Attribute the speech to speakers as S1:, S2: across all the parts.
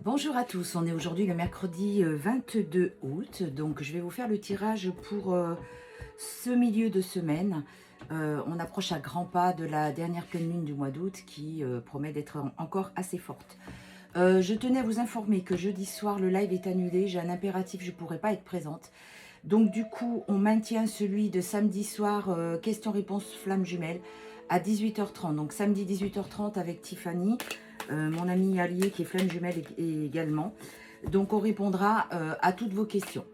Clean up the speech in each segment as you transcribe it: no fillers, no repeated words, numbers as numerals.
S1: Bonjour à tous, on est aujourd'hui le mercredi 22 août, donc je vais vous faire le tirage pour ce milieu de semaine. On approche à grands pas de la dernière pleine lune du mois d'août qui promet d'être encore assez forte. Je tenais à vous informer que jeudi soir le live est annulé, j'ai un impératif, je ne pourrai pas être présente. Donc du coup on maintient celui de samedi soir, questions-réponses flamme jumelle à 18h30. Donc samedi 18h30 avec Tiffany. Mon ami allié qui est flamme jumelle également. Donc on répondra à toutes vos questions.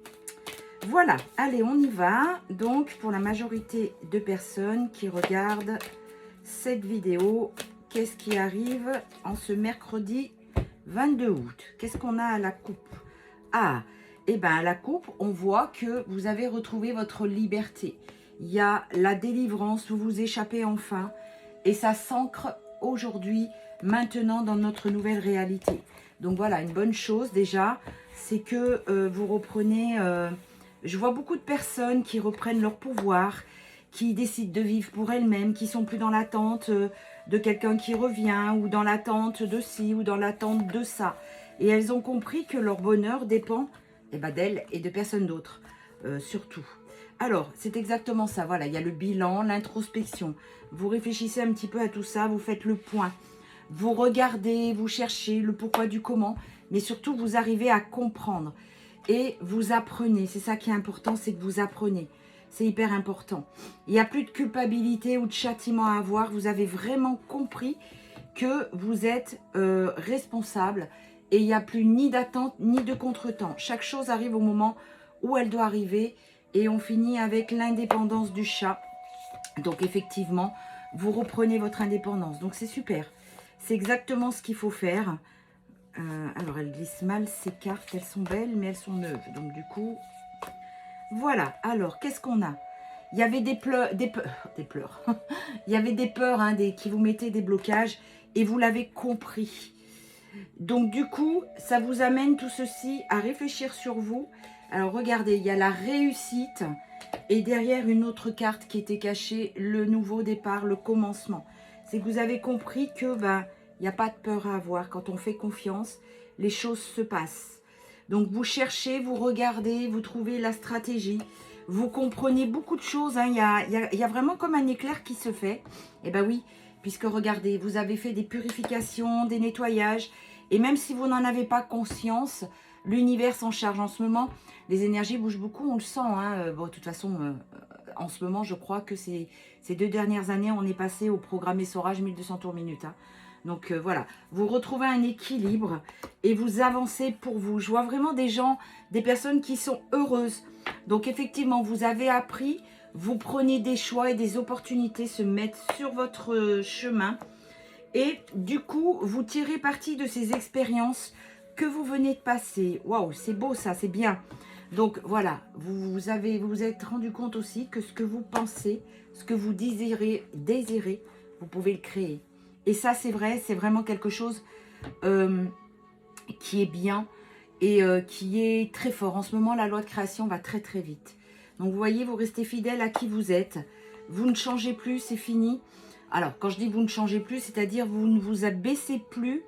S1: Voilà, allez on y va. Donc pour la majorité de personnes qui regardent cette vidéo, qu'est-ce qui arrive en ce mercredi 22 août? Qu'est-ce qu'on a à la coupe? Ah, et bien à la coupe, on voit que vous avez retrouvé votre liberté. Il y a la délivrance, vous vous échappez enfin. Et ça s'ancre aujourd'hui, maintenant dans notre nouvelle réalité. Donc voilà, une bonne chose déjà, c'est que vous reprenez... je vois beaucoup de personnes qui reprennent leur pouvoir, qui décident de vivre pour elles-mêmes, qui sont plus dans l'attente de quelqu'un qui revient, ou dans l'attente de ci, ou dans l'attente de ça. Et elles ont compris que leur bonheur dépend d'elles et de personne d'autre, surtout. Alors, c'est exactement ça. Voilà, il y a le bilan, l'introspection. Vous réfléchissez un petit peu à tout ça, vous faites le point. Vous regardez, vous cherchez le pourquoi du comment, mais surtout, vous arrivez à comprendre. Et vous apprenez. C'est ça qui est important, c'est que vous apprenez. C'est hyper important. Il n'y a plus de culpabilité ou de châtiment à avoir. Vous avez vraiment compris que vous êtes responsable. Et il n'y a plus ni d'attente, ni de contretemps. Chaque chose arrive au moment où elle doit arriver. Et on finit avec l'indépendance du chat. Donc effectivement, vous reprenez votre indépendance. Donc c'est super. C'est exactement ce qu'il faut faire. Alors elles glissent mal ces cartes. Elles sont belles mais elles sont neuves. Donc du coup, voilà. Alors qu'est-ce qu'on a? Il y avait des pleurs. Il y avait des peurs qui vous mettaient des blocages. Et vous l'avez compris. Donc du coup, ça vous amène tout ceci à réfléchir sur vous. Alors regardez, il y a la réussite et derrière une autre carte qui était cachée, le nouveau départ, le commencement. C'est que vous avez compris que il n'y a pas de peur à avoir. Quand on fait confiance, les choses se passent. Donc vous cherchez, vous regardez, vous trouvez la stratégie. Vous comprenez beaucoup de choses. Il y a vraiment comme un éclair qui se fait. Et ben oui, puisque regardez, vous avez fait des purifications, des nettoyages. Et même si vous n'en avez pas conscience, l'univers s'en charge en ce moment. Les énergies bougent beaucoup, on le sent. Bon, de toute façon, en ce moment, je crois que ces 2 dernières années, on est passé au programme essorage 1200 tours minute. Donc voilà, vous retrouvez un équilibre et vous avancez pour vous. Je vois vraiment des gens, des personnes qui sont heureuses. Donc effectivement, vous avez appris, vous prenez des choix et des opportunités se mettent sur votre chemin. Et du coup, vous tirez parti de ces expériences que vous venez de passer. Waouh, c'est beau ça, c'est bien. Donc voilà, vous vous êtes rendu compte aussi que ce que vous pensez, ce que vous désirez, vous pouvez le créer. Et ça, c'est vrai, c'est vraiment quelque chose qui est bien et qui est très fort. En ce moment, la loi de création va très très vite. Donc vous voyez, vous restez fidèle à qui vous êtes. Vous ne changez plus, c'est fini. Alors, quand je dis vous ne changez plus, c'est-à-dire vous ne vous abaissez plus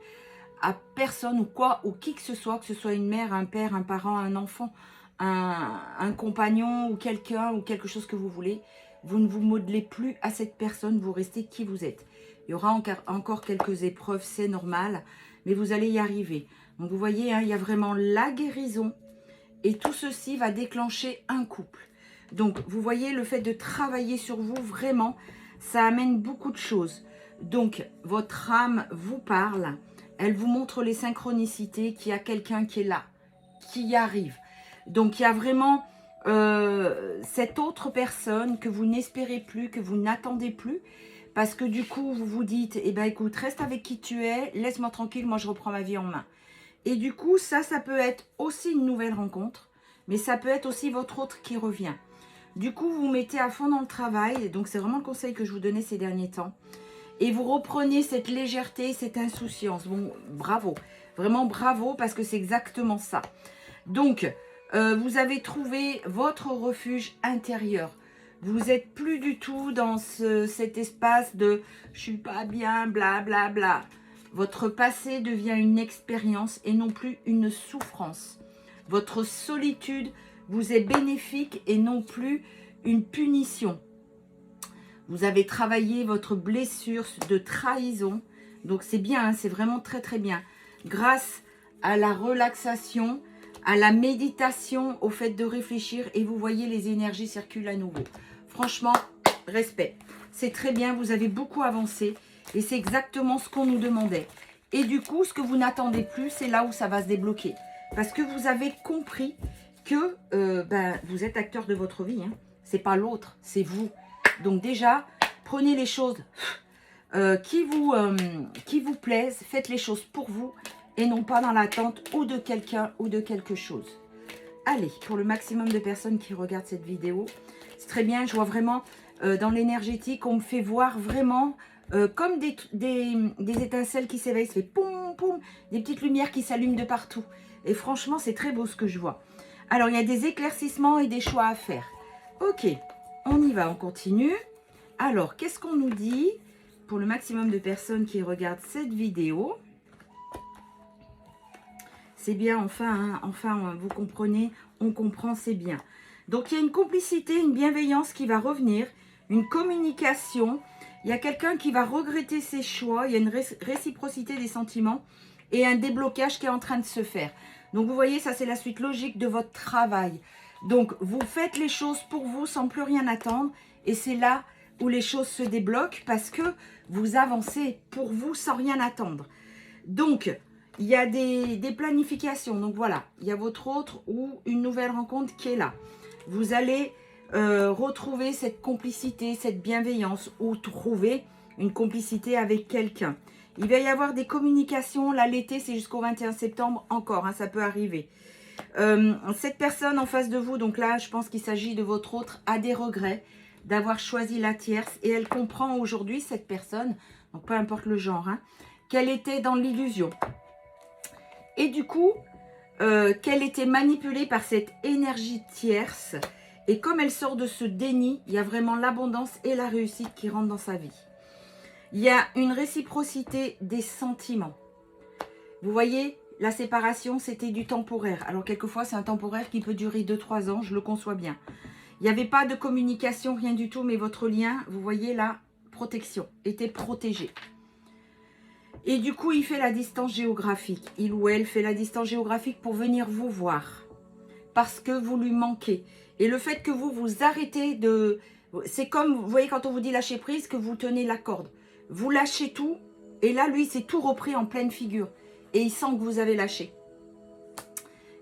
S1: à personne ou quoi, ou qui que ce soit une mère, un père, un parent, un enfant, un compagnon ou quelqu'un ou quelque chose que vous voulez. Vous ne vous modelez plus à cette personne, vous restez qui vous êtes. Il y aura encore quelques épreuves, c'est normal, mais vous allez y arriver. Donc vous voyez, il y a vraiment la guérison et tout ceci va déclencher un couple. Donc vous voyez, le fait de travailler sur vous, vraiment, ça amène beaucoup de choses. Donc votre âme vous parle, elle vous montre les synchronicités, qu'il y a quelqu'un qui est là, qui y arrive. Donc il y a vraiment cette autre personne que vous n'espérez plus, que vous n'attendez plus, parce que du coup vous vous dites, eh ben écoute, reste avec qui tu es, laisse-moi tranquille, moi je reprends ma vie en main. Et du coup ça peut être aussi une nouvelle rencontre, mais ça peut être aussi votre autre qui revient. Du coup vous vous mettez à fond dans le travail, donc c'est vraiment le conseil que je vous donnais ces derniers temps. Et vous reprenez cette légèreté, cette insouciance. Bon, bravo. Vraiment bravo parce que c'est exactement ça. Donc, vous avez trouvé votre refuge intérieur. Vous n'êtes plus du tout dans cet espace de « je suis pas bien, bla bla bla ». Votre passé devient une expérience et non plus une souffrance. Votre solitude vous est bénéfique et non plus une punition. Vous avez travaillé votre blessure de trahison. Donc c'est bien, hein, c'est vraiment très très bien. Grâce à la relaxation, à la méditation, au fait de réfléchir et vous voyez les énergies circulent à nouveau. Franchement, respect. C'est très bien, vous avez beaucoup avancé et c'est exactement ce qu'on nous demandait. Et du coup, ce que vous n'attendez plus, c'est là où ça va se débloquer. Parce que vous avez compris que vous êtes acteur de votre vie. Hein. C'est pas l'autre, c'est vous. Donc déjà, prenez les choses qui vous plaisent, faites les choses pour vous et non pas dans l'attente ou de quelqu'un ou de quelque chose. Allez, pour le maximum de personnes qui regardent cette vidéo, c'est très bien, je vois vraiment dans l'énergétique, on me fait voir vraiment comme des étincelles qui s'éveillent, c'est poum poum, des petites lumières qui s'allument de partout. Et franchement, c'est très beau ce que je vois. Alors, il y a des éclaircissements et des choix à faire. Ok, on y va, on continue. Alors, qu'est-ce qu'on nous dit pour le maximum de personnes qui regardent cette vidéo? C'est bien, enfin, hein, enfin, vous comprenez, on comprend, c'est bien. Donc, il y a une complicité, une bienveillance qui va revenir, une communication. Il y a quelqu'un qui va regretter ses choix, il y a une réciprocité des sentiments et un déblocage qui est en train de se faire. Donc, vous voyez, ça, c'est la suite logique de votre travail. Donc, vous faites les choses pour vous sans plus rien attendre et c'est là où les choses se débloquent parce que vous avancez pour vous sans rien attendre. Donc, il y a des planifications. Donc, voilà, il y a votre autre ou une nouvelle rencontre qui est là. Vous allez retrouver cette complicité, cette bienveillance ou trouver une complicité avec quelqu'un. Il va y avoir des communications. Là, l'été, c'est jusqu'au 21 septembre encore. Hein, ça peut arriver. Cette personne en face de vous, donc là, je pense qu'il s'agit de votre autre, a des regrets d'avoir choisi la tierce. Et elle comprend aujourd'hui, cette personne, donc peu importe le genre, hein, qu'elle était dans l'illusion. Et du coup, qu'elle était manipulée par cette énergie tierce. Et comme elle sort de ce déni, il y a vraiment l'abondance et la réussite qui rentrent dans sa vie. Il y a une réciprocité des sentiments. Vous voyez, la séparation, c'était du temporaire. Alors, quelquefois, c'est un temporaire qui peut durer 2-3 ans, je le conçois bien. Il n'y avait pas de communication, rien du tout, mais votre lien, vous voyez, la protection, était protégé. Et du coup, il fait la distance géographique. Il ou elle fait la distance géographique pour venir vous voir. Parce que vous lui manquez. Et le fait que vous vous arrêtez de... C'est comme, vous voyez, quand on vous dit lâcher prise, que vous tenez la corde. Vous lâchez tout. Et là, lui, c'est tout repris en pleine figure. Et il sent que vous avez lâché.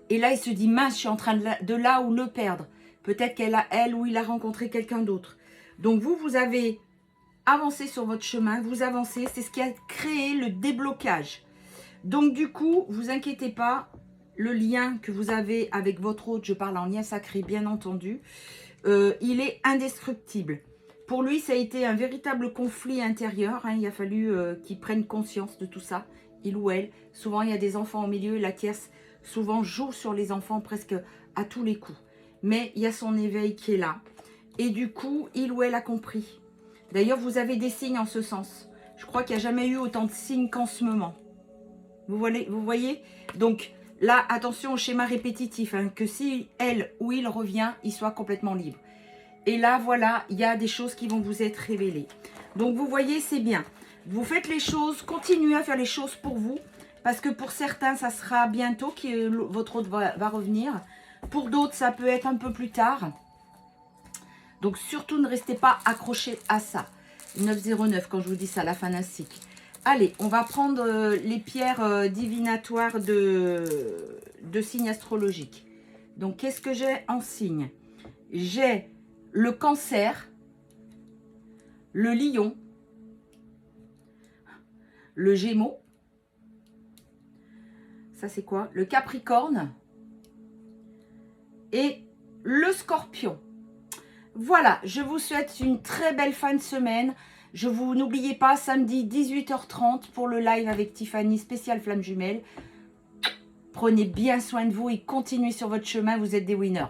S1: Et là, il se dit, mince, je suis en train de là ou le perdre. Peut-être elle ou il a rencontré quelqu'un d'autre. Donc, vous avez avancé sur votre chemin. Vous avancez. C'est ce qui a créé le déblocage. Donc, du coup, vous inquiétez pas. Le lien que vous avez avec votre hôte, je parle en lien sacré, bien entendu, il est indestructible. Pour lui, ça a été un véritable conflit intérieur. Hein, il a fallu qu'il prenne conscience de tout ça, il ou elle. Souvent, il y a des enfants au milieu. La tierce, souvent, joue sur les enfants presque à tous les coups. Mais il y a son éveil qui est là. Et du coup, il ou elle a compris. D'ailleurs, vous avez des signes en ce sens. Je crois qu'il n'y a jamais eu autant de signes qu'en ce moment. Vous voyez. Donc, là, attention au schéma répétitif, hein, que si elle ou il revient, il soit complètement libre. Et là, voilà, il y a des choses qui vont vous être révélées. Donc, vous voyez, c'est bien. Vous faites les choses, continuez à faire les choses pour vous. Parce que pour certains, ça sera bientôt que votre hôte va revenir. Pour d'autres, ça peut être un peu plus tard. Donc, surtout, ne restez pas accrochés à ça. 909, quand je vous dis ça, la fin d'un cycle. Allez, on va prendre les pierres divinatoires de signes astrologiques. Donc, qu'est-ce que j'ai en signe? J'ai le Cancer, le Lion, le Gémeaux. Ça, c'est quoi? Le Capricorne et le Scorpion. Voilà, je vous souhaite une très belle fin de semaine. N'oubliez pas, samedi 18h30 pour le live avec Tiffany, spécial flamme jumelle. Prenez bien soin de vous et continuez sur votre chemin, vous êtes des winners.